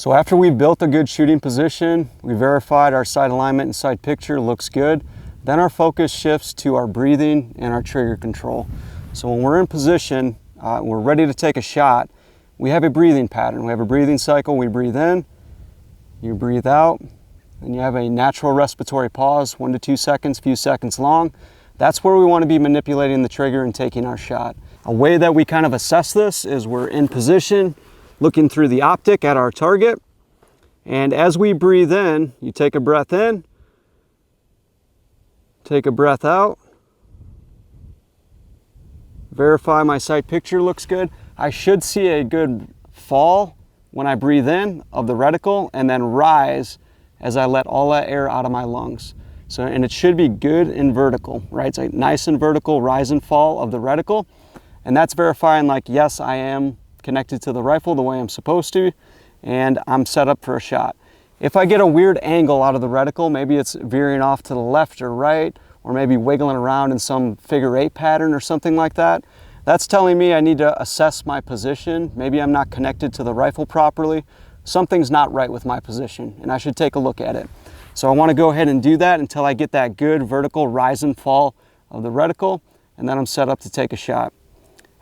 So after we've built a good shooting position, we verified our sight alignment and sight picture looks good, then our focus shifts to our breathing and our trigger control. So when we're in position, we're ready to take a shot, we have a breathing pattern. We have a breathing cycle. We breathe in, you breathe out, and you have a natural respiratory pause, 1 to 2 seconds, few seconds long. That's where we want to be manipulating the trigger and taking our shot. A way that we kind of assess this is we're in position, looking through the optic at our target. And as we breathe in, you take a breath in, take a breath out, verify my sight picture looks good. I should see a good fall when I breathe in of the reticle and then rise as I let all that air out of my lungs. So, and it should be good and vertical, right? It's like nice and vertical rise and fall of the reticle. And that's verifying like, yes, I am connected to the rifle the way I'm supposed to, and I'm set up for a shot. If I get a weird angle out of the reticle, maybe it's veering off to the left or right, or maybe wiggling around in some figure 8 pattern or something like that, that's telling me I need to assess my position. Maybe I'm not connected to the rifle properly. Something's not right with my position, and I should take a look at it. So I want to go ahead and do that until I get that good vertical rise and fall of the reticle, and then I'm set up to take a shot.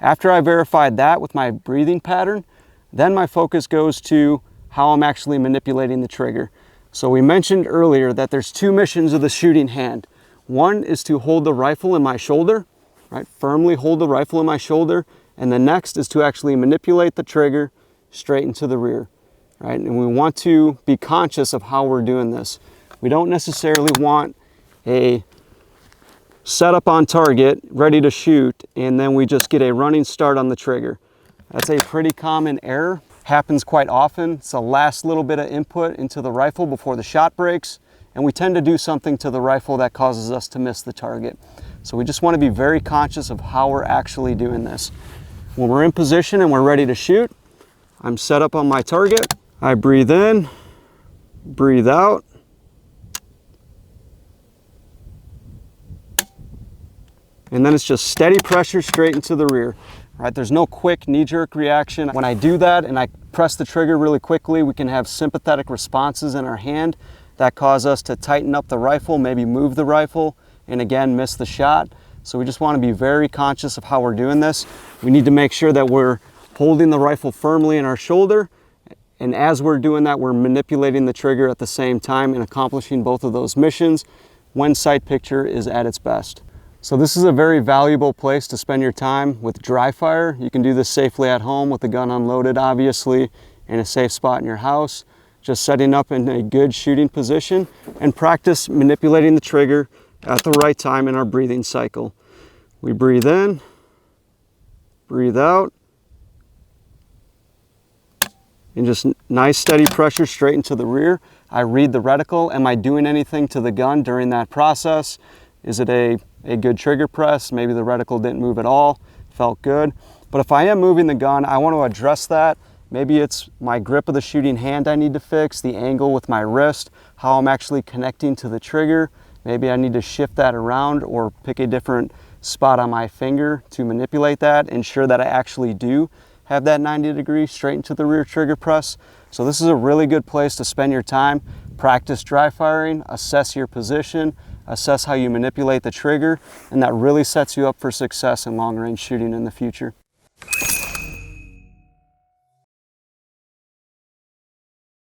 After I verified that with my breathing pattern, then my focus goes to how I'm actually manipulating the trigger. So we mentioned earlier that there's 2 missions of the shooting hand. One is to hold the rifle in my shoulder, right? Firmly hold the rifle in my shoulder. And the next is to actually manipulate the trigger straight into the rear, right? And we want to be conscious of how we're doing this. We don't necessarily want a setup on target, ready to shoot, and then we just get a running start on the trigger. That's a pretty common error. Happens quite often. It's the last little bit of input into the rifle before the shot breaks, and we tend to do something to the rifle that causes us to miss the target. So we just want to be very conscious of how we're actually doing this. When we're in position and we're ready to shoot, I'm set up on my target. I breathe in, breathe out, and then it's just steady pressure straight into the rear. Right? There's no quick knee-jerk reaction. When I do that and I press the trigger really quickly, we can have sympathetic responses in our hand that cause us to tighten up the rifle, maybe move the rifle, and again, miss the shot. So we just want to be very conscious of how we're doing this. We need to make sure that we're holding the rifle firmly in our shoulder, and as we're doing that, we're manipulating the trigger at the same time and accomplishing both of those missions when sight picture is at its best. So this is a very valuable place to spend your time with dry fire. You can do this safely at home with the gun unloaded, obviously, in a safe spot in your house. Just setting up in a good shooting position and practice manipulating the trigger at the right time in our breathing cycle. We breathe in, breathe out, and just nice steady pressure straight into the rear. I read the reticle. Am I doing anything to the gun during that process? Is it a good trigger press? Maybe the reticle didn't move at all, felt good. But if I am moving the gun, I want to address that. Maybe it's my grip of the shooting hand I need to fix, the angle with my wrist, how I'm actually connecting to the trigger. Maybe I need to shift that around or pick a different spot on my finger to manipulate that, ensure that I actually do have that 90-degree straight into the rear trigger press. So this is a really good place to spend your time. Practice dry firing, assess your position, assess how you manipulate the trigger, and that really sets you up for success in long-range shooting in the future.